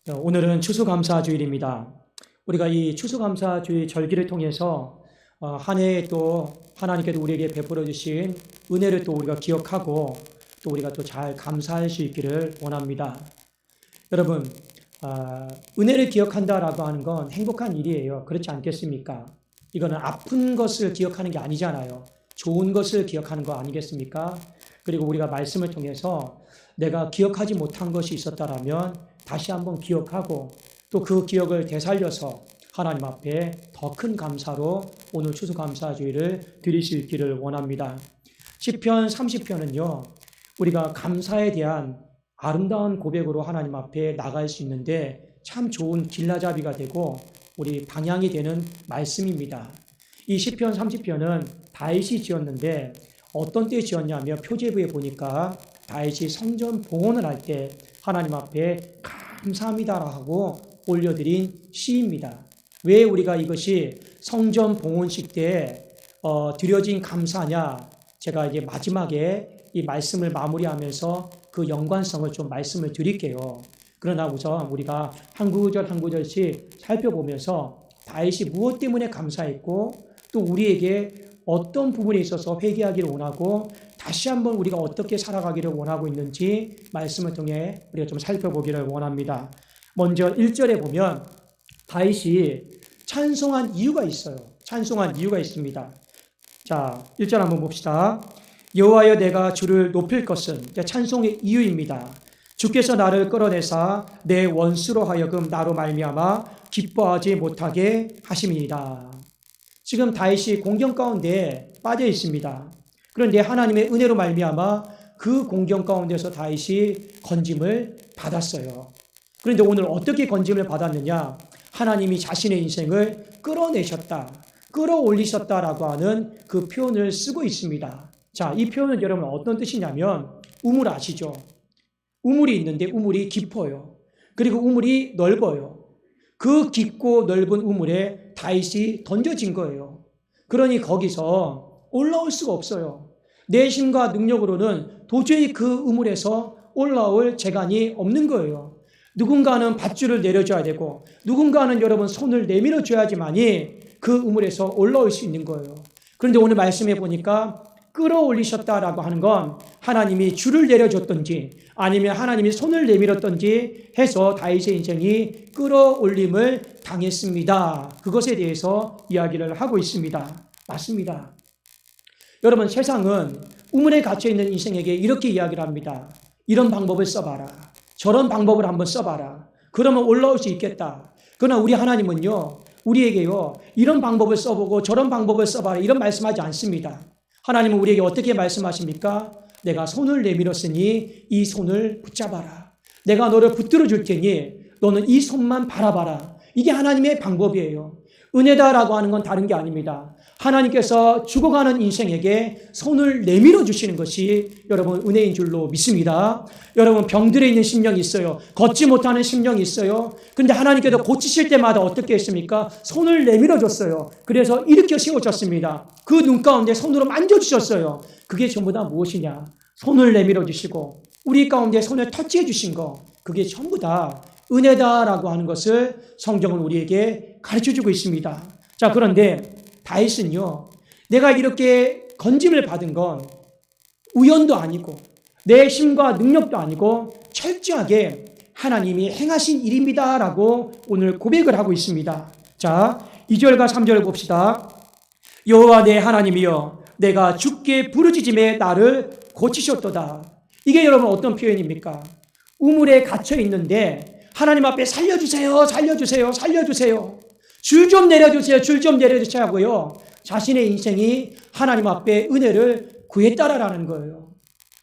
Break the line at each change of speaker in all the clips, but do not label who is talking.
오늘은 추수감사주일입니다. 우리가 이 추수감사주일 절기를 통해서 한 해에 또 하나님께서 우리에게 베풀어 주신 은혜를 또 우리가 기억하고 또 우리가 또 잘 감사할 수 있기를 원합니다. 여러분, 은혜를 기억한다라고 하는 건 행복한 일이에요. 그렇지 않겠습니까? 이거는 아픈 것을 기억하는 게 아니잖아요. 좋은 것을 기억하는 거 아니겠습니까? 그리고 우리가 말씀을 통해서 내가 기억하지 못한 것이 있었다라면 다시 한번 기억하고 또 그 기억을 되살려서 하나님 앞에 더 큰 감사로 오늘 추수감사주일을 드릴 수 있기를 원합니다. 시편 30편은요, 우리가 감사에 대한 아름다운 고백으로 하나님 앞에 나갈 수 있는데 참 좋은 길라잡이가 되고 우리 방향이 되는 말씀입니다. 이 시편 30편은 다윗이 지었는데 어떤 때에 지었냐면 표제부에 보니까 다윗이 성전 봉헌을 할 때 하나님 앞에 감사합니다라고 하고 올려드린 시입니다. 왜 우리가 이것이 성전 봉헌식 때 드려진 감사냐? 제가 이제 마지막에 이 말씀을 마무리하면서 그 연관성을 좀 말씀을 드릴게요. 그러나 우선 우리가 한 구절 한 구절씩 살펴보면서 다윗이 무엇 때문에 감사했고 또 우리에게 어떤 부분에 있어서 회개하기를 원하고 다시 한번 우리가 어떻게 살아가기를 원하고 있는지 말씀을 통해 우리가 좀 살펴보기를 원합니다. 먼저 1절에 보면 다윗이 찬송한 이유가 있어요. 찬송한 이유가 있습니다. 자, 1절 한번 봅시다. 여호와여 내가 주를 높일 것은 찬송의 이유입니다. 주께서 나를 끌어내사 내 원수로 하여금 나로 말미암아 기뻐하지 못하게 하심이니이다. 지금 다윗이 공경 가운데 빠져 있습니다. 그런데 하나님의 은혜로 말미암아 그 공경 가운데서 다윗이 건짐을 받았어요. 그런데 오늘 어떻게 건짐을 받았느냐? 하나님이 자신의 인생을 끌어내셨다, 끌어올리셨다라고 하는 그 표현을 쓰고 있습니다. 자, 이 표현은 여러분 어떤 뜻이냐면 우물 아시죠? 우물이 있는데 우물이 깊어요. 그리고 우물이 넓어요. 그 깊고 넓은 우물에 다윗이 던져진 거예요. 그러니 거기서 올라올 수가 없어요. 내 힘과 능력으로는 도저히 그 우물에서 올라올 재간이 없는 거예요. 누군가는 밧줄을 내려줘야 되고 누군가는 여러분 손을 내밀어 줘야지만이 그 우물에서 올라올 수 있는 거예요. 그런데 오늘 말씀해 보니까 끌어올리셨다라고 하는 건 하나님이 줄을 내려줬던지 아니면 하나님이 손을 내밀었던지 해서 다윗의 인생이 끌어올림을 당했습니다. 그것에 대해서 이야기를 하고 있습니다. 맞습니다. 여러분, 세상은 우물에 갇혀있는 인생에게 이렇게 이야기를 합니다. 이런 방법을 써봐라. 저런 방법을 한번 써봐라. 그러면 올라올 수 있겠다. 그러나 우리 하나님은요, 우리에게요, 이런 방법을 써보고 저런 방법을 써봐라. 이런 말씀하지 않습니다. 하나님은 우리에게 어떻게 말씀하십니까? 내가 손을 내밀었으니 이 손을 붙잡아라. 내가 너를 붙들어 줄 테니 너는 이 손만 바라봐라. 이게 하나님의 방법이에요. 은혜다라고 하는 건 다른 게 아닙니다. 하나님께서 죽어가는 인생에게 손을 내밀어 주시는 것이 여러분 은혜인 줄로 믿습니다. 여러분 병들어 있는 심령이 있어요. 걷지 못하는 심령이 있어요. 그런데 하나님께서 고치실 때마다 어떻게 했습니까? 손을 내밀어 줬어요. 그래서 일으켜 세워졌습니다. 그 눈 가운데 손으로 만져주셨어요. 그게 전부 다 무엇이냐? 손을 내밀어 주시고 우리 가운데 손을 터치해 주신 거, 그게 전부 다 은혜다라고 하는 것을 성경은 우리에게 가르쳐주고 있습니다. 자, 그런데 다윗은요, 내가 이렇게 건짐을 받은 건 우연도 아니고 내 힘과 능력도 아니고 철저하게 하나님이 행하신 일입니다라고 오늘 고백을 하고 있습니다. 자, 2절과 3절을 봅시다. 여호와 내 하나님이여 내가 주께 부르짖음에 나를 고치셨도다. 이게 여러분 어떤 표현입니까? 우물에 갇혀 있는데 하나님 앞에 살려주세요, 살려주세요, 살려주세요. 줄 좀 내려주세요, 줄 좀 내려주세요 하고요. 자신의 인생이 하나님 앞에 은혜를 구했다라는 거예요.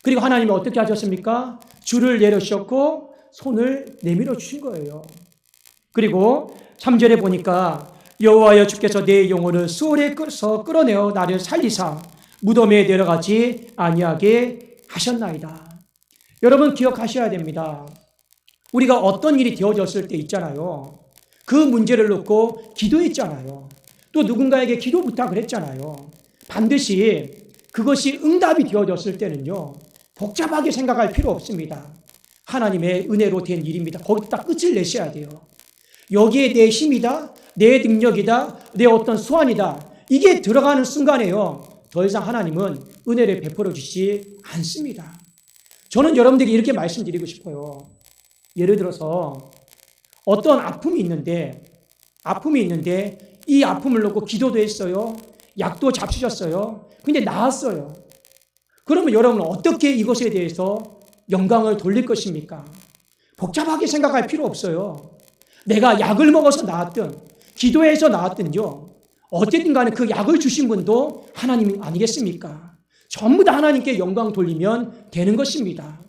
그리고 하나님이 어떻게 하셨습니까? 줄을 내려주셨고 손을 내밀어 주신 거예요. 그리고 3절에 보니까 여호와여 주께서 내 영혼을 수월에서 끌어내어 나를 살리사 무덤에 내려가지 아니하게 하셨나이다. 여러분 기억하셔야 됩니다. 우리가 어떤 일이 되어졌을 때 있잖아요. 그 문제를 놓고 기도했잖아요. 또 누군가에게 기도 부탁을 했잖아요. 반드시 그것이 응답이 되어졌을 때는요, 복잡하게 생각할 필요 없습니다. 하나님의 은혜로 된 일입니다. 거기다 끝을 내셔야 돼요. 여기에 내 힘이다, 내 능력이다, 내 어떤 수완이다, 이게 들어가는 순간에요, 더 이상 하나님은 은혜를 베풀어 주시지 않습니다. 저는 여러분들에게 이렇게 말씀드리고 싶어요. 예를 들어서 어떤 아픔이 있는데 이 아픔을 놓고 기도도 했어요. 약도 잡수셨어요. 근데 나았어요. 그러면 여러분은 어떻게 이것에 대해서 영광을 돌릴 것입니까? 복잡하게 생각할 필요 없어요. 내가 약을 먹어서 나았든 기도해서 나았든요, 어쨌든 간에 그 약을 주신 분도 하나님 아니겠습니까? 전부 다 하나님께 영광 돌리면 되는 것입니다.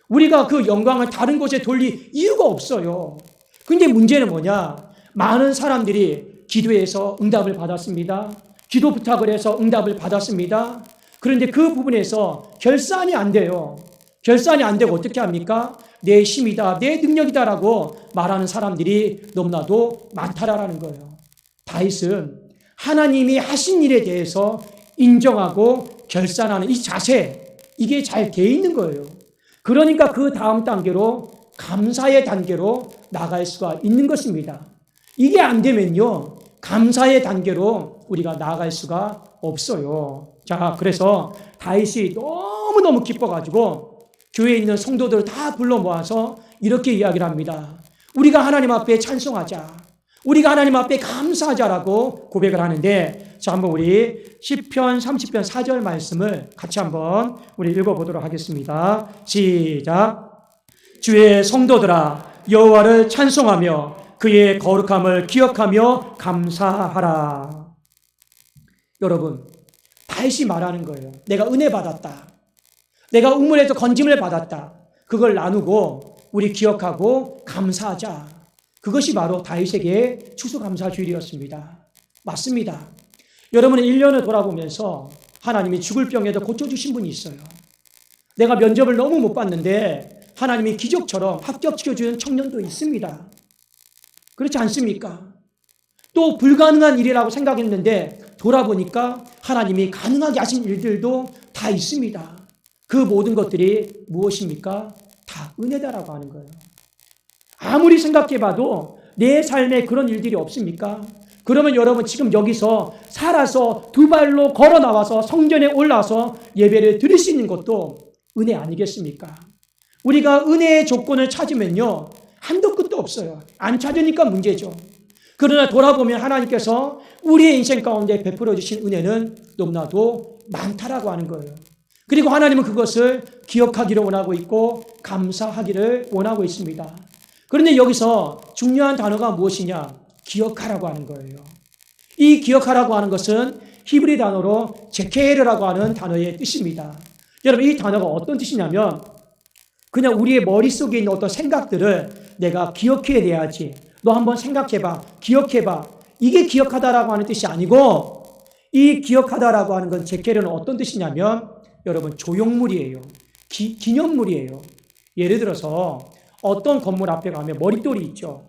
우리가 그 영광을 다른 곳에 돌릴 이유가 없어요. 근데 문제는 뭐냐? 많은 사람들이 기도해서 응답을 받았습니다. 기도 부탁을 해서 응답을 받았습니다. 그런데 그 부분에서 결산이 안 돼요. 결산이 안 되고 어떻게 합니까? 내 힘이다, 내 능력이다라고 말하는 사람들이 너무나도 많다라는 거예요. 다윗은 하나님이 하신 일에 대해서 인정하고 결산하는 이 자세, 이게 잘 돼 있는 거예요. 그러니까 그 다음 단계로 감사의 단계로 나갈 수가 있는 것입니다. 이게 안 되면요, 감사의 단계로 우리가 나아갈 수가 없어요. 자, 그래서 다윗이 너무너무 기뻐가지고 교회에 있는 성도들을 다 불러 모아서 이렇게 이야기를 합니다. 우리가 하나님 앞에 찬송하자, 우리가 하나님 앞에 감사하자라고 고백을 하는데, 자, 한번 우리 시편 30편 4절 말씀을 같이 한번 우리 읽어보도록 하겠습니다. 시작. 주의 성도들아, 여호와를 찬송하며 그의 거룩함을 기억하며 감사하라. 여러분, 다윗이 말하는 거예요. 내가 은혜 받았다, 내가 우물에서 건짐을 받았다, 그걸 나누고 우리 기억하고 감사하자. 그것이 바로 다윗에게 추수감사주일이었습니다. 맞습니다. 여러분은 1년을 돌아보면서 하나님이 죽을 병에도 고쳐주신 분이 있어요. 내가 면접을 너무 못 봤는데 하나님이 기적처럼 합격시켜주는 청년도 있습니다. 그렇지 않습니까? 또 불가능한 일이라고 생각했는데 돌아보니까 하나님이 가능하게 하신 일들도 다 있습니다. 그 모든 것들이 무엇입니까? 다 은혜다라고 하는 거예요. 아무리 생각해봐도 내 삶에 그런 일들이 없습니까? 그러면 여러분 지금 여기서 살아서 두 발로 걸어 나와서 성전에 올라서 예배를 드릴 수 있는 것도 은혜 아니겠습니까? 우리가 은혜의 조건을 찾으면요, 한도 끝도 없어요. 안 찾으니까 문제죠. 그러나 돌아보면 하나님께서 우리의 인생 가운데 베풀어 주신 은혜는 너무나도 많다라고 하는 거예요. 그리고 하나님은 그것을 기억하기를 원하고 있고 감사하기를 원하고 있습니다. 그런데 여기서 중요한 단어가 무엇이냐? 기억하라고 하는 거예요. 이 기억하라고 하는 것은 히브리 단어로 제케르라고 하는 단어의 뜻입니다. 여러분, 이 단어가 어떤 뜻이냐면 그냥 우리의 머릿속에 있는 어떤 생각들을 내가 기억해내야지, 너 한번 생각해봐, 기억해봐, 이게 기억하다라고 하는 뜻이 아니고, 이 기억하다라고 하는 건 제케르는 어떤 뜻이냐면 여러분, 조형물이에요. 기념물이에요. 예를 들어서 어떤 건물 앞에 가면 머릿돌이 있죠.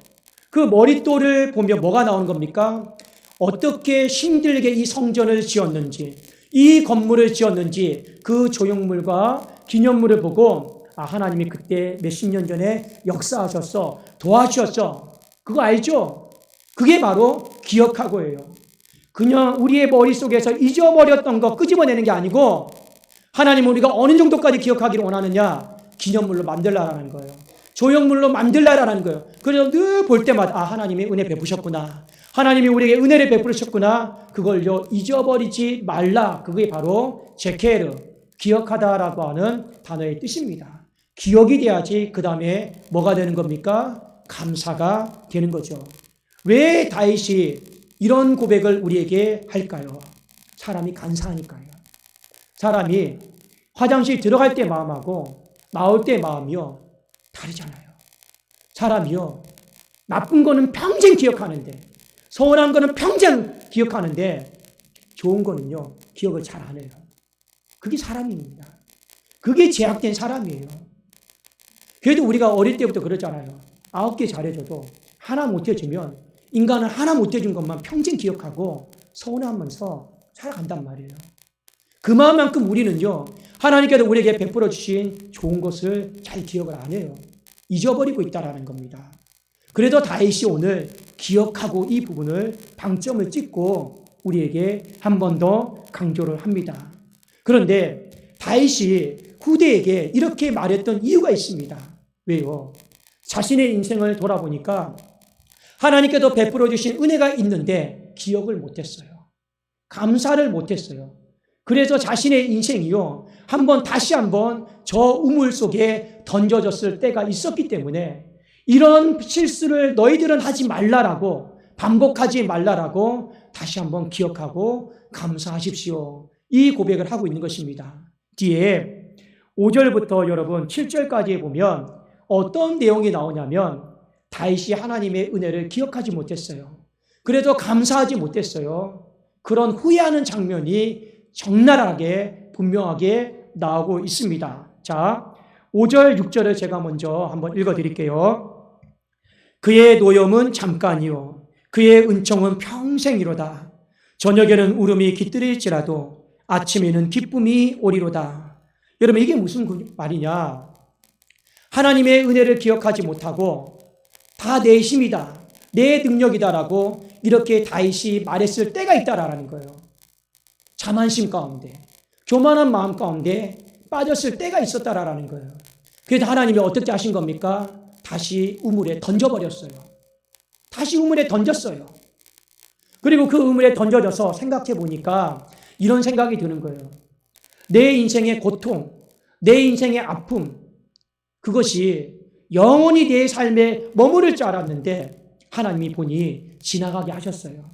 그 머릿돌을 보면 뭐가 나오는 겁니까? 어떻게 힘들게 이 성전을 지었는지, 이 건물을 지었는지 그 조형물과 기념물을 보고 하나님이 그때 몇십 년 전에 역사하셨어, 도와주셨어, 그거 알죠? 그게 바로 기억하고예요. 그냥 우리의 머릿속에서 잊어버렸던 거 끄집어내는 게 아니고 하나님은 우리가 어느 정도까지 기억하기를 원하느냐? 기념물로 만들라라는 거예요. 조형물로 만들라라는 거예요. 그래서 늘 볼 때마다 하나님이 은혜 베푸셨구나, 하나님이 우리에게 은혜를 베푸셨구나, 그걸요 잊어버리지 말라. 그게 바로 제케르, 기억하다라고 하는 단어의 뜻입니다. 기억이 돼야지 그 다음에 뭐가 되는 겁니까? 감사가 되는 거죠. 왜 다윗이 이런 고백을 우리에게 할까요? 사람이 간사하니까요. 사람이 화장실 들어갈 때 마음하고 나올 때 마음이요 다르잖아요. 사람이요 나쁜 거는 평생 기억하는데, 서운한 거는 평생 기억하는데, 좋은 거는요 기억을 잘 안 해요. 그게 사람입니다. 그게 제약된 사람이에요. 그래도 우리가 어릴 때부터 그러잖아요. 9개 잘해줘도 하나 못해주면 인간은 하나 못해준 것만 평생 기억하고 서운하면서 살아간단 말이에요. 그 마음만큼 우리는요 하나님께서 우리에게 베풀어 주신 좋은 것을 잘 기억을 안 해요. 잊어버리고 있다라는 겁니다. 그래도 다윗이 오늘 기억하고 이 부분을 방점을 찍고 우리에게 한 번 더 강조를 합니다. 그런데 다윗이 후대에게 이렇게 말했던 이유가 있습니다. 왜요? 자신의 인생을 돌아보니까 하나님께서 베풀어 주신 은혜가 있는데 기억을 못했어요. 감사를 못했어요. 그래서 자신의 인생이요, 다시 한번 저 우물 속에 던져졌을 때가 있었기 때문에 이런 실수를 너희들은 하지 말라라고, 반복하지 말라라고 다시 한번 기억하고 감사하십시오. 이 고백을 하고 있는 것입니다. 뒤에 5절부터 여러분 7절까지 보면 어떤 내용이 나오냐면 다윗이 하나님의 은혜를 기억하지 못했어요. 그래도 감사하지 못했어요. 그런 후회하는 장면이 적나라하게 분명하게 나오고 있습니다. 자, 5절, 6절을 제가 먼저 한번 읽어드릴게요. 그의 노염은 잠깐이요 그의 은총은 평생이로다. 저녁에는 울음이 깃들일지라도 아침에는 기쁨이 오리로다. 여러분, 이게 무슨 말이냐? 하나님의 은혜를 기억하지 못하고 다 내 힘이다, 내 능력이다라고 이렇게 다윗이 말했을 때가 있다라는 거예요. 자만심 가운데, 교만한 마음 가운데 빠졌을 때가 있었다라는 거예요. 그래서 하나님이 어떻게 하신 겁니까? 다시 우물에 던져버렸어요. 다시 우물에 던졌어요. 그리고 그 우물에 던져져서 생각해 보니까 이런 생각이 드는 거예요. 내 인생의 고통, 내 인생의 아픔, 그것이 영원히 내 삶에 머무를 줄 알았는데 하나님이 보니 지나가게 하셨어요.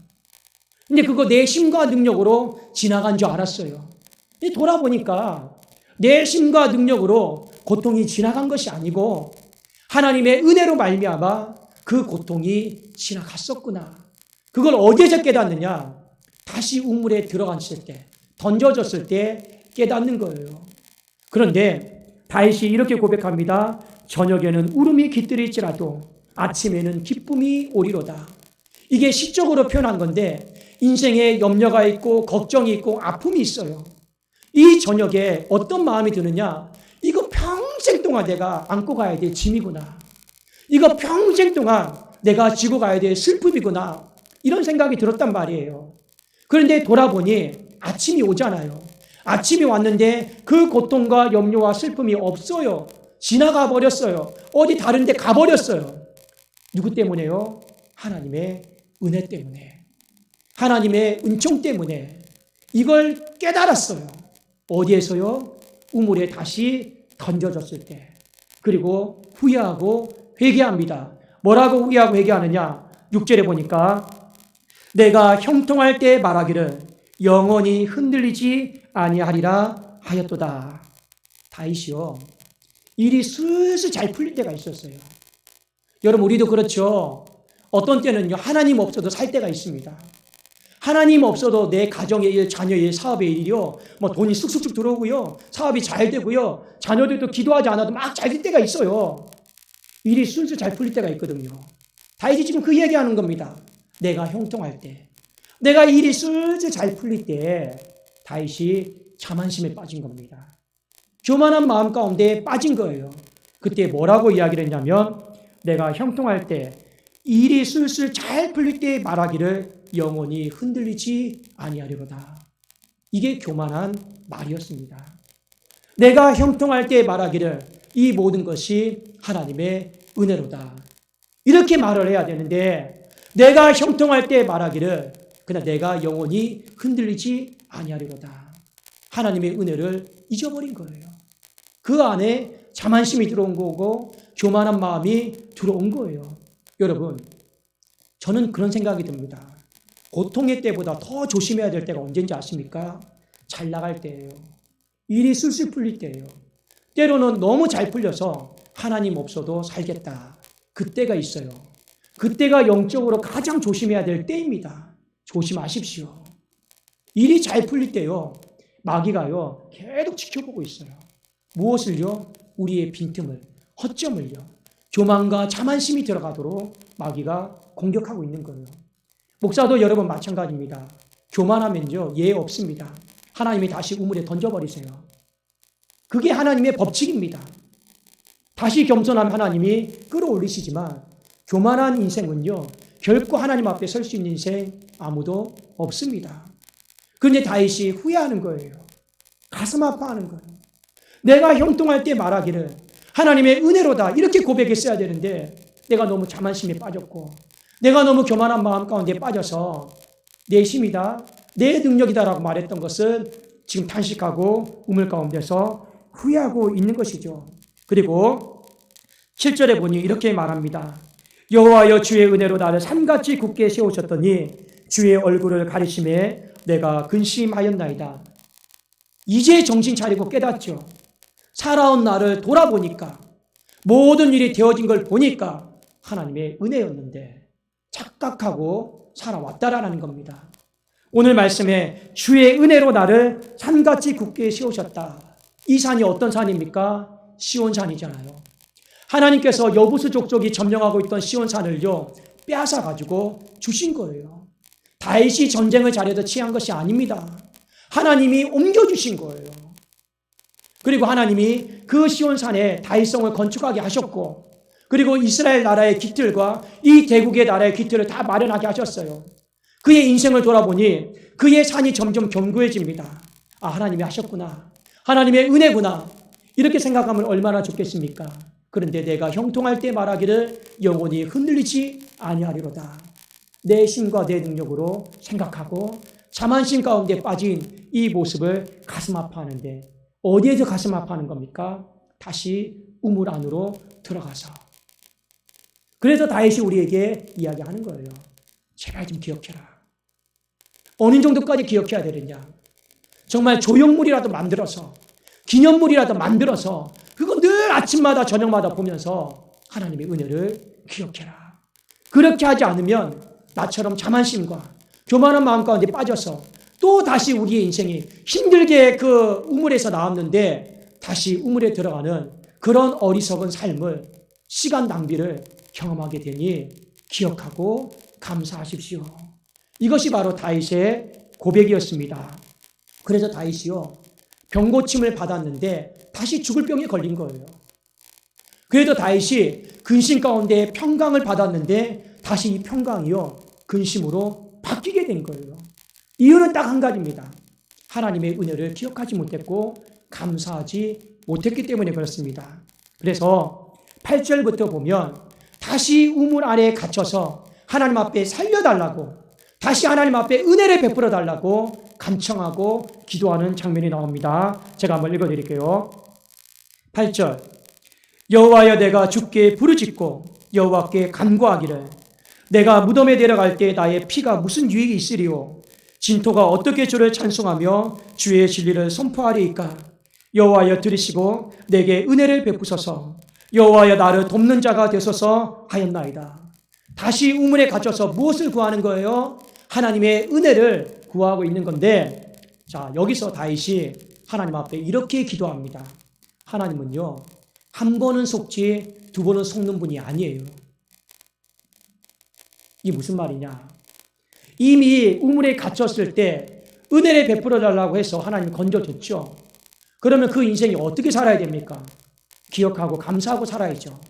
근데 그거 내 힘과 능력으로 지나간 줄 알았어요. 근데 돌아보니까 내 힘과 능력으로 고통이 지나간 것이 아니고 하나님의 은혜로 말미암아 그 고통이 지나갔었구나. 그걸 어디에서 깨닫느냐? 다시 우물에 들어갔을 때, 던져졌을 때 깨닫는 거예요. 그런데 다윗이 이렇게 고백합니다. 저녁에는 울음이 깃들일지라도 아침에는 기쁨이 오리로다. 이게 시적으로 표현한 건데 인생에 염려가 있고 걱정이 있고 아픔이 있어요. 이 저녁에 어떤 마음이 드느냐? 이거 평생 동안 내가 안고 가야 될 짐이구나. 이거 평생 동안 내가 지고 가야 될 슬픔이구나. 이런 생각이 들었단 말이에요. 그런데 돌아보니 아침이 오잖아요. 아침이 왔는데 그 고통과 염려와 슬픔이 없어요. 지나가 버렸어요. 어디 다른 데 가버렸어요. 누구 때문에요? 하나님의 은혜 때문에. 하나님의 은총 때문에. 이걸 깨달았어요. 어디에서요? 우물에 다시 던져졌을 때. 그리고 후회하고 회개합니다. 뭐라고 후회하고 회개하느냐? 6절에 보니까 내가 형통할 때 말하기를 영원히 흔들리지 아니하리라 하였도다. 다윗이요, 일이 슬슬 잘 풀릴 때가 있었어요. 여러분, 우리도 그렇죠. 어떤 때는요, 하나님 없어도 살 때가 있습니다. 하나님 없어도 내 가정의 일, 자녀의 일, 사업의 일이요, 돈이 쑥쑥쑥 들어오고요, 사업이 잘 되고요, 자녀들도 기도하지 않아도 막 잘 될 때가 있어요. 일이 슬슬 잘 풀릴 때가 있거든요. 다윗이 지금 그 얘기하는 겁니다. 내가 형통할 때, 내가 일이 슬슬 잘 풀릴 때 다윗이 자만심에 빠진 겁니다. 교만한 마음 가운데 빠진 거예요. 그때 뭐라고 이야기를 했냐면 내가 형통할 때, 일이 슬슬 잘 풀릴 때 말하기를 영원히 흔들리지 아니하리로다. 이게 교만한 말이었습니다. 내가 형통할 때 말하기를 이 모든 것이 하나님의 은혜로다. 이렇게 말을 해야 되는데 내가 형통할 때 말하기를 그냥 내가 영원히 흔들리지 아니하리로다. 하나님의 은혜를 잊어버린 거예요. 그 안에 자만심이 들어온 거고 교만한 마음이 들어온 거예요. 여러분, 저는 그런 생각이 듭니다. 고통의 때보다 더 조심해야 될 때가 언제인지 아십니까? 잘 나갈 때예요. 일이 술술 풀릴 때예요. 때로는 너무 잘 풀려서 하나님 없어도 살겠다. 그때가 있어요. 그때가 영적으로 가장 조심해야 될 때입니다. 조심하십시오. 일이 잘 풀릴 때요, 마귀가요 계속 지켜보고 있어요. 무엇을요? 우리의 빈틈을, 허점을요, 교만과 자만심이 들어가도록 마귀가 공격하고 있는 거예요. 목사도 여러분 마찬가지입니다. 교만하면요 예의 없습니다. 하나님이 다시 우물에 던져버리세요. 그게 하나님의 법칙입니다. 다시 겸손한 하나님이 끌어올리시지만 교만한 인생은요, 결코 하나님 앞에 설 수 있는 인생 아무도 없습니다. 그런데 다윗이 후회하는 거예요. 가슴 아파하는 거예요. 내가 형통할 때 말하기를 하나님의 은혜로다 이렇게 고백했어야 되는데 내가 너무 자만심에 빠졌고 내가 너무 교만한 마음 가운데 빠져서 내 힘이다, 내 능력이다라고 말했던 것을 지금 탄식하고 우물 가운데서 후회하고 있는 것이죠. 그리고 7절에 보니 이렇게 말합니다. 여호와여 주의 은혜로 나를 산같이 굳게 세우셨더니 주의 얼굴을 가리심에 내가 근심하였나이다. 이제 정신 차리고 깨닫죠. 살아온 나를 돌아보니까 모든 일이 되어진 걸 보니까 하나님의 은혜였는데 착각하고 살아왔다라는 겁니다. 오늘 말씀에 주의 은혜로 나를 산같이 굳게 세우셨다. 이 산이 어떤 산입니까? 시온산이잖아요. 하나님께서 여부수 족족이 점령하고 있던 시온산을요 빼앗아 가지고 주신 거예요. 다윗이 전쟁을 잘해서 취한 것이 아닙니다. 하나님이 옮겨주신 거예요. 그리고 하나님이 그 시온산에 다윗성을 건축하게 하셨고 그리고 이스라엘 나라의 기틀과 이 대국의 나라의 기틀을 다 마련하게 하셨어요. 그의 인생을 돌아보니 그의 산이 점점 견고해집니다. 아, 하나님이 하셨구나. 하나님의 은혜구나. 이렇게 생각하면 얼마나 좋겠습니까? 그런데 내가 형통할 때 말하기를 영원히 흔들리지 아니하리로다. 내 힘과 내 능력으로 생각하고 자만심 가운데 빠진 이 모습을 가슴 아파하는데 어디에서 가슴 아파하는 겁니까? 다시 우물 안으로 들어가서. 그래서 다윗이 우리에게 이야기하는 거예요. 제발 좀 기억해라. 어느 정도까지 기억해야 되느냐. 정말 조형물이라도 만들어서 기념물이라도 만들어서 그거 늘 아침마다 저녁마다 보면서 하나님의 은혜를 기억해라. 그렇게 하지 않으면 나처럼 자만심과 교만한 마음 가운데 빠져서 또 다시 우리의 인생이 힘들게 그 우물에서 나왔는데 다시 우물에 들어가는 그런 어리석은 삶을 시간 낭비를 경험하게 되니 기억하고 감사하십시오. 이것이 바로 다윗의 고백이었습니다. 그래서 다윗이요 병고침을 받았는데 다시 죽을 병에 걸린 거예요. 그래도 다윗이 근심 가운데 평강을 받았는데 다시 이 평강이요 근심으로 바뀌게 된 거예요. 이유는 딱 한 가지입니다. 하나님의 은혜를 기억하지 못했고 감사하지 못했기 때문에 그렇습니다. 그래서 8절부터 보면 다시 우물 안에 갇혀서 하나님 앞에 살려달라고 다시 하나님 앞에 은혜를 베풀어 달라고 간청하고 기도하는 장면이 나옵니다. 제가 한번 읽어드릴게요. 8절 여호와여 내가 주께 부르짖고 여호와께 간구하기를 내가 무덤에 내려갈 때 나의 피가 무슨 유익이 있으리요 진토가 어떻게 주를 찬송하며 주의 진리를 선포하리이까 여호와여 들으시고 내게 은혜를 베푸소서 여호와여 나를 돕는 자가 되소서 하였나이다. 다시 우물에 갇혀서 무엇을 구하는 거예요? 하나님의 은혜를 구하고 있는 건데 자 여기서 다윗이 하나님 앞에 이렇게 기도합니다. 하나님은요 한 번은 속지 두 번은 속는 분이 아니에요. 이게 무슨 말이냐? 이미 우물에 갇혔을 때 은혜를 베풀어 달라고 해서 하나님 건져줬죠. 그러면 그 인생이 어떻게 살아야 됩니까? 기억하고 감사하고 살아야죠.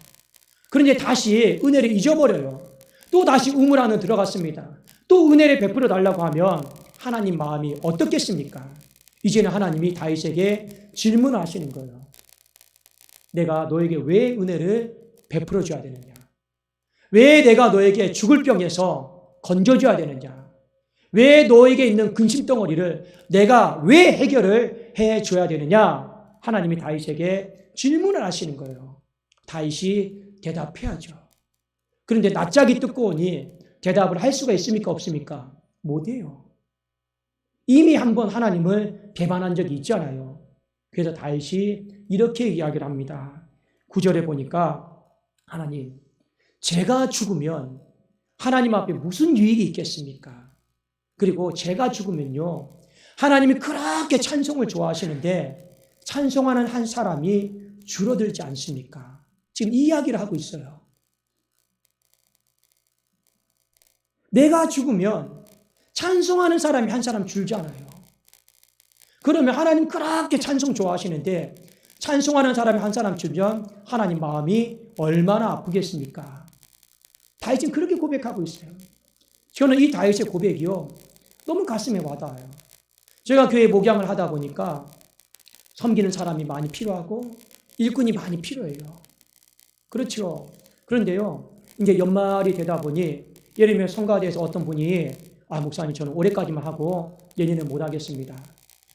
그런데 다시 은혜를 잊어버려요. 또 다시 우물 안으로 들어갔습니다. 또 은혜를 베풀어 달라고 하면 하나님 마음이 어떻겠습니까? 이제는 하나님이 다윗에게 질문을 하시는 거예요. 내가 너에게 왜 은혜를 베풀어 줘야 되느냐? 왜 내가 너에게 죽을 병에서 건져줘야 되느냐? 왜 너에게 있는 근심덩어리를 내가 왜 해결을 해줘야 되느냐? 하나님이 다윗에게 질문을 하시는 거예요. 다윗이 대답해야죠. 그런데 낯짝이 뜨거우니 대답을 할 수가 있습니까? 없습니까? 못해요. 이미 한번 하나님을 배반한 적이 있잖아요. 그래서 다윗이 이렇게 이야기를 합니다. 9절에 보니까 하나님, 제가 죽으면 하나님 앞에 무슨 유익이 있겠습니까? 그리고 제가 죽으면요, 하나님이 그렇게 찬송을 좋아하시는데 찬송하는 한 사람이 줄어들지 않습니까? 지금 이 이야기를 하고 있어요. 내가 죽으면 찬송하는 사람이 한 사람 줄잖아요. 그러면 하나님 그렇게 찬송 좋아하시는데 찬송하는 사람이 한 사람 주면 하나님 마음이 얼마나 아프겠습니까? 다윗은 그렇게 고백하고 있어요. 저는 이 다윗의 고백이요, 너무 가슴에 와닿아요. 제가 교회 목양을 하다 보니까 섬기는 사람이 많이 필요하고 일꾼이 많이 필요해요. 그렇죠. 그런데요, 이제 연말이 되다 보니 예를 들면 성가대에서 어떤 분이 목사님 저는 올해까지만 하고 내년은 못 하겠습니다.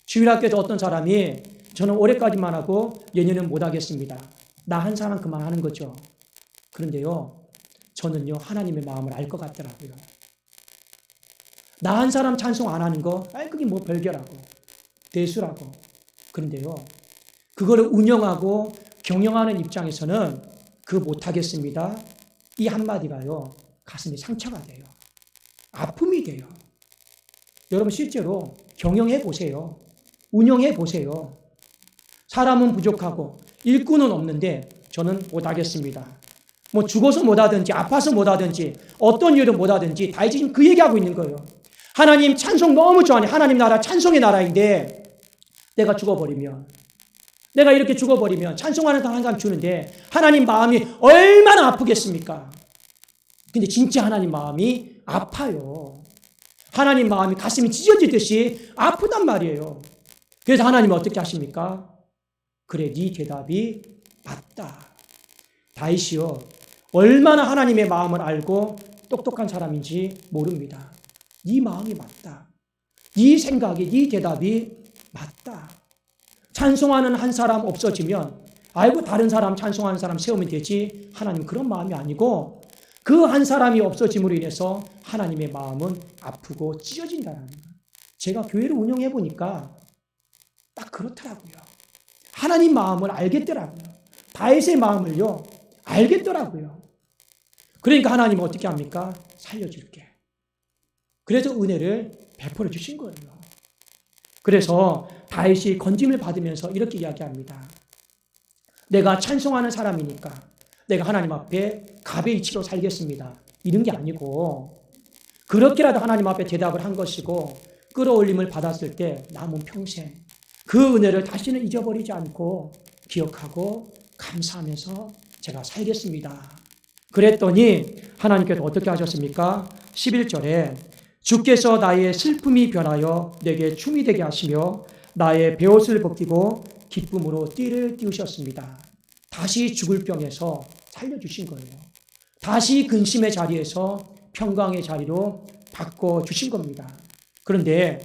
주일학교에서 어떤 사람이 저는 올해까지만 하고 내년은 못 하겠습니다. 나 한 사람 그만하는 거죠. 그런데요, 저는요 하나님의 마음을 알 것 같더라고요. 나 한 사람 찬송 안 하는 거, 그게 뭐 별개라고, 대수라고. 그런데요, 그거를 운영하고 경영하는 입장에서는 그 못하겠습니다. 이 한마디가요, 가슴에 상처가 돼요. 아픔이 돼요. 여러분 실제로 경영해 보세요. 운영해 보세요. 사람은 부족하고 일꾼은 없는데 저는 못하겠습니다. 뭐 죽어서 못하든지 아파서 못하든지 어떤 이유로 못하든지 다윗이 지금 그 얘기하고 있는 거예요. 하나님 찬송 너무 좋아하네. 하나님 나라 찬송의 나라인데 내가 죽어버리면, 내가 이렇게 죽어버리면 찬송하는 사람 한 사람 주는데 하나님 마음이 얼마나 아프겠습니까? 근데 진짜 하나님 마음이 아파요. 하나님 마음이 가슴이 찢어지듯이 아프단 말이에요. 그래서 하나님은 어떻게 하십니까? 그래, 네 대답이 맞다. 다윗이요, 얼마나 하나님의 마음을 알고 똑똑한 사람인지 모릅니다. 네 마음이 맞다. 네 생각이, 네 대답이 맞다. 찬송하는 한 사람 없어지면 다른 사람 찬송하는 사람 세우면 되지. 하나님 그런 마음이 아니고 그 한 사람이 없어짐으로 인해서 하나님의 마음은 아프고 찢어진다는 거예요. 제가 교회를 운영해 보니까 딱 그렇더라고요. 하나님 마음을 알겠더라고요. 다윗의 마음을요 알겠더라고요. 그러니까 하나님은 어떻게 합니까? 살려줄게. 그래서 은혜를 베풀어 주신 거예요. 그래서 다윗이 건짐을 받으면서 이렇게 이야기합니다. 내가 찬송하는 사람이니까 내가 하나님 앞에 갑의 이치로 살겠습니다. 이런 게 아니고 그렇게라도 하나님 앞에 대답을 한 것이고 끌어올림을 받았을 때 남은 평생 그 은혜를 다시는 잊어버리지 않고 기억하고 감사하면서 제가 살겠습니다. 그랬더니 하나님께서 어떻게 하셨습니까? 11절에 주께서 나의 슬픔이 변하여 내게 춤이 되게 하시며 나의 베옷을 벗기고 기쁨으로 띠를 띄우셨습니다. 다시 죽을 병에서 살려주신 거예요. 다시 근심의 자리에서 평강의 자리로 바꿔주신 겁니다. 그런데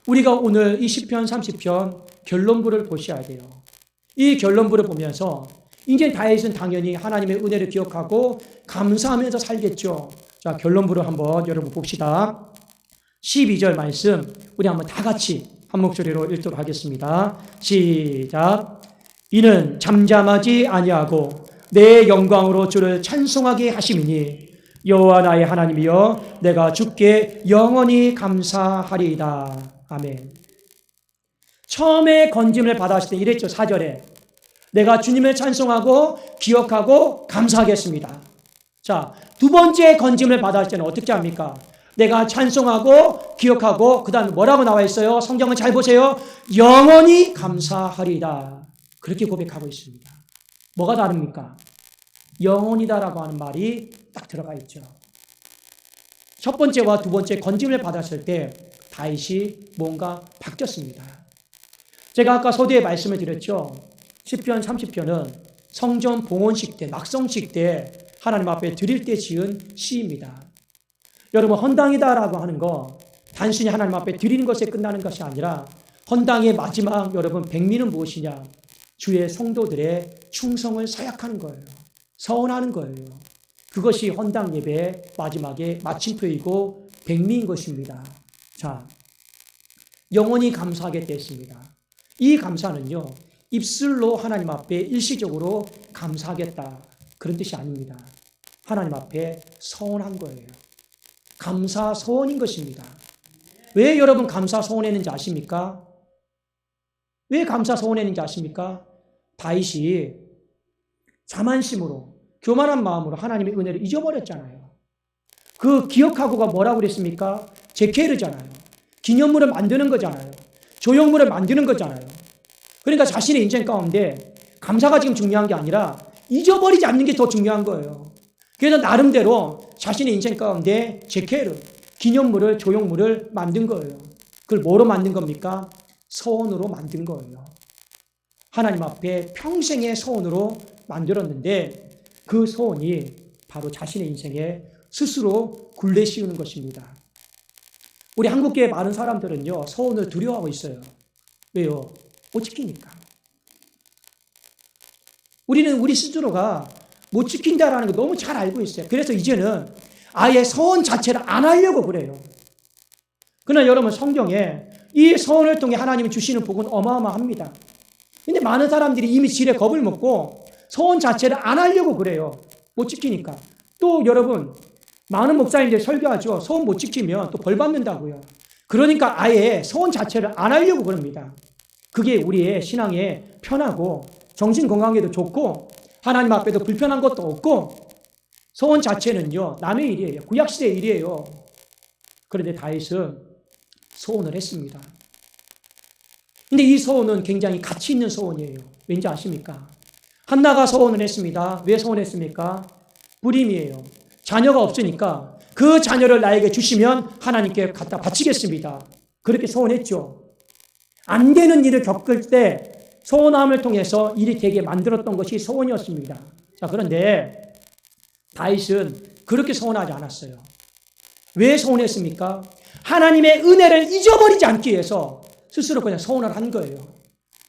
우리가 오늘 이 시편 30편 결론부를 보셔야 돼요. 이 결론부를 보면서 이제 다윗은 당연히 하나님의 은혜를 기억하고 감사하면서 살겠죠. 자, 결론부를 한번 여러분 봅시다. 12절 말씀 우리 한번 다 같이 한 목소리로 읽도록 하겠습니다. 시작. 이는 잠잠하지 아니하고 내 영광으로 주를 찬송하게 하심이니 여호와 나의 하나님이여 내가 주께 영원히 감사하리이다. 아멘. 처음에 건짐을 받았을 때 이랬죠. 4절에 내가 주님을 찬송하고 기억하고 감사하겠습니다. 자, 두 번째 건짐을 받았을 때는 어떻게 합니까? 내가 찬송하고 기억하고 그 다음에 뭐라고 나와 있어요? 성경은 잘 보세요. 영원히 감사하리이다. 그렇게 고백하고 있습니다. 뭐가 다릅니까? 영원이다라고 하는 말이 딱 들어가 있죠. 첫 번째와 두 번째 건짐을 받았을 때 다윗이 뭔가 바뀌었습니다. 제가 아까 서두에 말씀을 드렸죠. 시편 30편은 성전 봉헌식 때, 낙성식 때 하나님 앞에 드릴 때 지은 시입니다. 여러분, 헌당이다라고 하는 거 단순히 하나님 앞에 드리는 것에 끝나는 것이 아니라 헌당의 마지막 여러분 백미는 무엇이냐? 주의 성도들의 충성을 서약하는 거예요. 서원하는 거예요. 그것이 헌당 예배의 마지막에 마침표이고 백미인 것입니다. 자, 영원히 감사하게 했습니다. 이 감사는요, 입술로 하나님 앞에 일시적으로 감사하겠다 그런 뜻이 아닙니다. 하나님 앞에 서원한 거예요. 감사 서원인 것입니다. 왜 여러분 감사 서원했는지 아십니까? 왜 감사 서원했는지 아십니까? 다윗이 자만심으로 교만한 마음으로 하나님의 은혜를 잊어버렸잖아요. 그 기억하고가 뭐라고 그랬습니까? 제케르잖아요. 기념물을 만드는 거잖아요. 조형물을 만드는 거잖아요. 그러니까 자신의 인생 가운데 감사가 지금 중요한 게 아니라 잊어버리지 않는 게 더 중요한 거예요. 그래서 나름대로 자신의 인생 가운데 제케르, 기념물을, 조형물을 만든 거예요. 그걸 뭐로 만든 겁니까? 서원으로 만든 거예요. 하나님 앞에 평생의 서원으로 만들었는데 그 서원이 바로 자신의 인생에 스스로 굴레 씌우는 것입니다. 우리 한국교회 많은 사람들은요, 서원을 두려워하고 있어요. 왜요? 못 지키니까. 우리는 우리 스스로가 못 지킨다라는 거 너무 잘 알고 있어요. 그래서 이제는 아예 서원 자체를 안 하려고 그래요. 그러나 여러분, 성경에 이 서원을 통해 하나님이 주시는 복은 어마어마합니다. 근데 많은 사람들이 이미 지레 겁을 먹고 서원 자체를 안 하려고 그래요. 못 지키니까. 또 여러분, 많은 목사님들이 설교하죠. 서원 못 지키면 또 벌 받는다고요. 그러니까 아예 서원 자체를 안 하려고 그럽니다. 그게 우리의 신앙에 편하고 정신 건강에도 좋고 하나님 앞에도 불편한 것도 없고 서원 자체는요, 남의 일이에요. 구약시대의 일이에요. 그런데 다윗은 서원을 했습니다. 근데 이 서원은 굉장히 가치 있는 서원이에요. 왠지 아십니까? 한나가 서원을 했습니다. 왜 서원했습니까? 불임이에요. 자녀가 없으니까 그 자녀를 나에게 주시면 하나님께 갖다 바치겠습니다. 그렇게 서원했죠. 안 되는 일을 겪을 때 서원함을 통해서 일이 되게 만들었던 것이 서원이었습니다. 자, 그런데 다윗은 그렇게 서원하지 않았어요. 왜 서원했습니까? 하나님의 은혜를 잊어버리지 않기 위해서 스스로 그냥 서원을 한 거예요.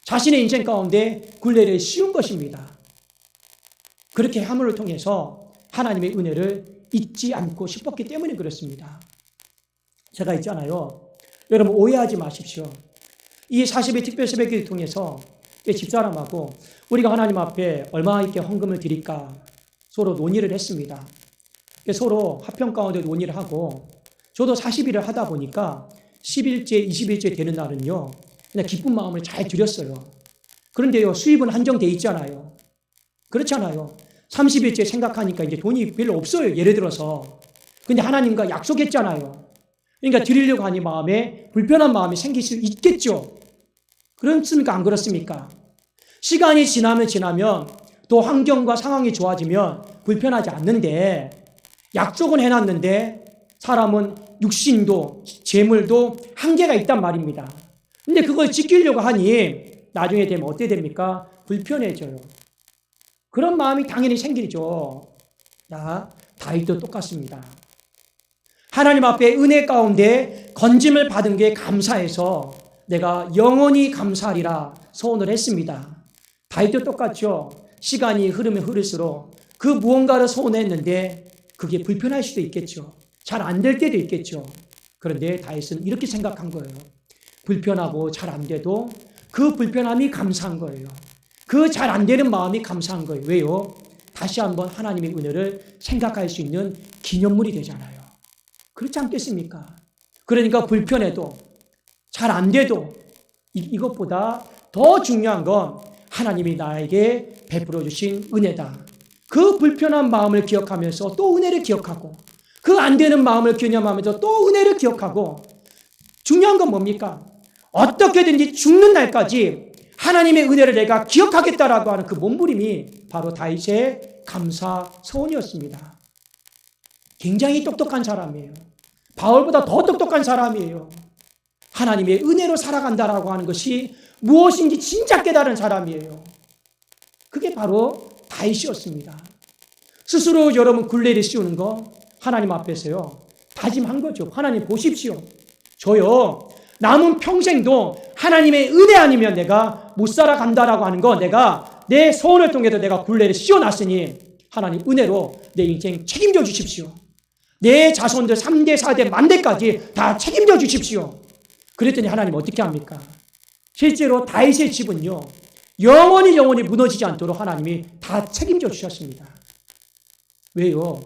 자신의 인생 가운데 굴레를 씌운 것입니다. 그렇게 함을 통해서 하나님의 은혜를 잊지 않고 싶었기 때문에 그렇습니다. 제가 있잖아요. 여러분 오해하지 마십시오. 이 40일 특별 새벽기를 통해서 집사람하고 우리가 하나님 앞에 얼마 있게 헌금을 드릴까 서로 논의를 했습니다. 서로 합평 가운데 논의를 하고 저도 40일을 하다 보니까 10일째, 20일째 되는 날은요, 그냥 기쁜 마음을 잘 드렸어요. 그런데요, 수입은 한정돼 있잖아요. 그렇잖아요. 30일째 생각하니까 이제 돈이 별로 없어요. 예를 들어서. 근데 하나님과 약속했잖아요. 그러니까 드리려고 하니 마음에 불편한 마음이 생길 수 있겠죠. 그렇습니까? 안 그렇습니까? 시간이 지나면 또 환경과 상황이 좋아지면 불편하지 않는데 약속은 해놨는데 사람은 육신도 재물도 한계가 있단 말입니다. 근데 그걸 지키려고 하니 나중에 되면 어떻게 됩니까? 불편해져요. 그런 마음이 당연히 생기죠. 자, 다윗도 똑같습니다. 하나님 앞에 은혜 가운데 건짐을 받은 게 감사해서 내가 영원히 감사하리라 서원을 했습니다. 다윗도 똑같죠. 시간이 흐르면 흐를수록 그 무언가를 서원했는데 그게 불편할 수도 있겠죠. 잘 안 될 때도 있겠죠. 그런데 다윗은 이렇게 생각한 거예요. 불편하고 잘 안 돼도 그 불편함이 감사한 거예요. 그 잘 안 되는 마음이 감사한 거예요. 왜요? 다시 한번 하나님의 은혜를 생각할 수 있는 기념물이 되잖아요. 그렇지 않겠습니까? 그러니까 불편해도 잘 안 돼도 이것보다 더 중요한 건 하나님이 나에게 베풀어 주신 은혜다. 그 불편한 마음을 기억하면서 또 은혜를 기억하고 그 안 되는 마음을 기념하면서 또 은혜를 기억하고 중요한 건 뭡니까? 어떻게든지 죽는 날까지 하나님의 은혜를 내가 기억하겠다라고 하는 그 몸부림이 바로 다윗의 감사 서원이었습니다. 굉장히 똑똑한 사람이에요. 바울보다 더 똑똑한 사람이에요. 하나님의 은혜로 살아간다라고 하는 것이 무엇인지 진짜 깨달은 사람이에요. 그게 바로 다윗이었습니다. 스스로 여러분 굴레를 씌우는 거 하나님 앞에서요 다짐한 거죠. 하나님 보십시오. 저요 남은 평생도 하나님의 은혜 아니면 내가 못 살아간다라고 하는 거 내가 내 소원을 통해서 내가 굴레를 씌워놨으니 하나님 은혜로 내 인생 책임져 주십시오. 내 자손들 3대 4대 만대까지 다 책임져 주십시오. 그랬더니 하나님 어떻게 합니까? 실제로 다윗의 집은요 영원히 무너지지 않도록 하나님이 다 책임져 주셨습니다. 왜요?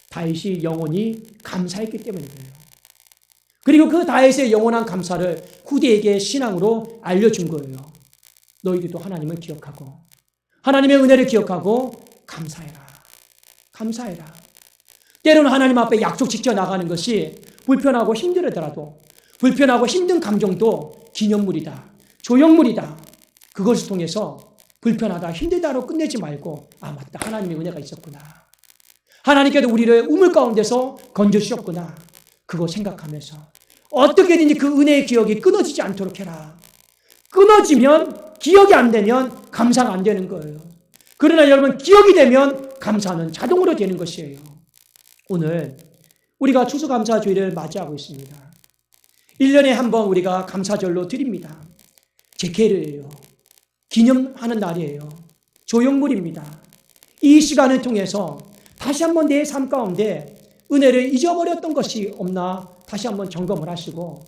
다윗이 영원히 감사했기 때문에 그래요. 그리고 그 다윗의 영원한 감사를 후대에게 신앙으로 알려준 거예요. 너희들도 하나님을 기억하고 하나님의 은혜를 기억하고 감사해라. 감사해라. 때로는 하나님 앞에 약속 지켜 나가는 것이 불편하고 힘들더라도 불편하고 힘든 감정도 기념물이다. 조형물이다. 그것을 통해서 불편하다, 힘들다로 끝내지 말고 아 맞다, 하나님의 은혜가 있었구나. 하나님께도 우리를 우물 가운데서 건져주셨구나. 그거 생각하면서 어떻게든지 그 은혜의 기억이 끊어지지 않도록 해라. 끊어지면, 기억이 안 되면 감사가 안 되는 거예요. 그러나 여러분, 기억이 되면 감사는 자동으로 되는 것이에요. 오늘 우리가 추수감사주일을 맞이하고 있습니다. 1년에 한 번 우리가 감사절로 드립니다. 제케르예요. 기념하는 날이에요. 조형물입니다. 이 시간을 통해서 다시 한번 내 삶 가운데 은혜를 잊어버렸던 것이 없나 다시 한번 점검을 하시고,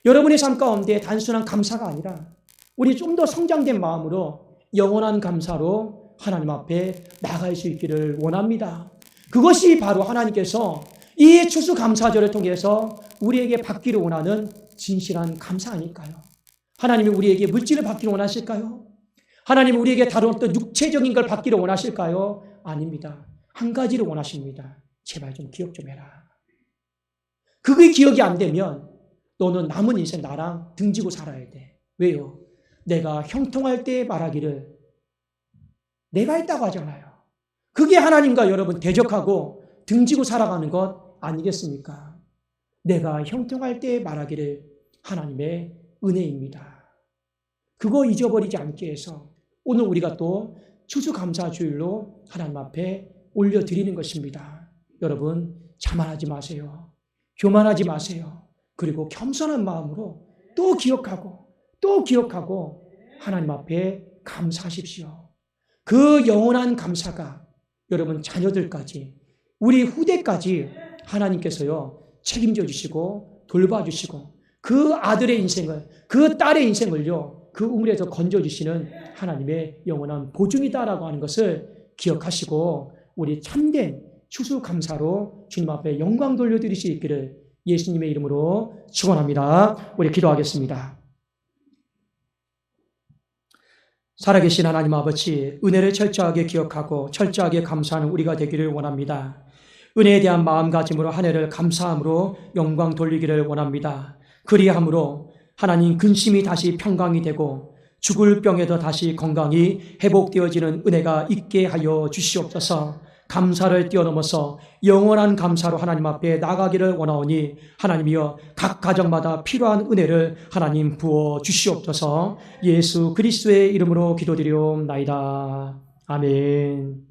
여러분의 삶 가운데 단순한 감사가 아니라 우리 좀 더 성장된 마음으로 영원한 감사로 하나님 앞에 나갈 수 있기를 원합니다. 그것이 바로 하나님께서 이 추수감사절을 통해서 우리에게 받기를 원하는 진실한 감사 아닐까요? 하나님이 우리에게 물질을 받기를 원하실까요? 하나님이 우리에게 다른 어떤 육체적인 걸 받기를 원하실까요? 아닙니다. 한 가지를 원하십니다. 제발 좀 기억 좀 해라. 그게 기억이 안 되면 너는 남은 인생 나랑 등지고 살아야 돼. 왜요? 내가 형통할 때 말하기를 내가 있다고 하잖아요. 그게 하나님과 여러분 대적하고 등지고 살아가는 것 아니겠습니까? 내가 형통할 때 말하기를 하나님의 은혜입니다. 그거 잊어버리지 않게 해서 오늘 우리가 또 추수감사주일로 하나님 앞에 올려드리는 것입니다. 여러분, 자만하지 마세요. 교만하지 마세요. 그리고 겸손한 마음으로 또 기억하고 하나님 앞에 감사하십시오. 그 영원한 감사가 여러분 자녀들까지, 우리 후대까지 하나님께서요 책임져 주시고 돌봐주시고 그 아들의 인생을, 그 딸의 인생을요 그 우물에서 건져주시는 하나님의 영원한 보증이다라고 하는 것을 기억하시고 우리 참된 추수감사로 주님 앞에 영광 돌려드릴 수 있기를 예수님의 이름으로 축원합니다. 우리 기도하겠습니다. 살아계신 하나님 아버지, 은혜를 철저하게 기억하고 철저하게 감사하는 우리가 되기를 원합니다. 은혜에 대한 마음가짐으로 한 해를 감사함으로 영광 돌리기를 원합니다. 그리함으로 하나님 근심이 다시 평강이 되고 죽을 병에도 다시 건강이 회복되어지는 은혜가 있게 하여 주시옵소서. 감사를 뛰어넘어서 영원한 감사로 하나님 앞에 나가기를 원하오니 하나님이여 각 가정마다 필요한 은혜를 하나님 부어 주시옵소서. 예수 그리스도의 이름으로 기도드리옵나이다. 아멘.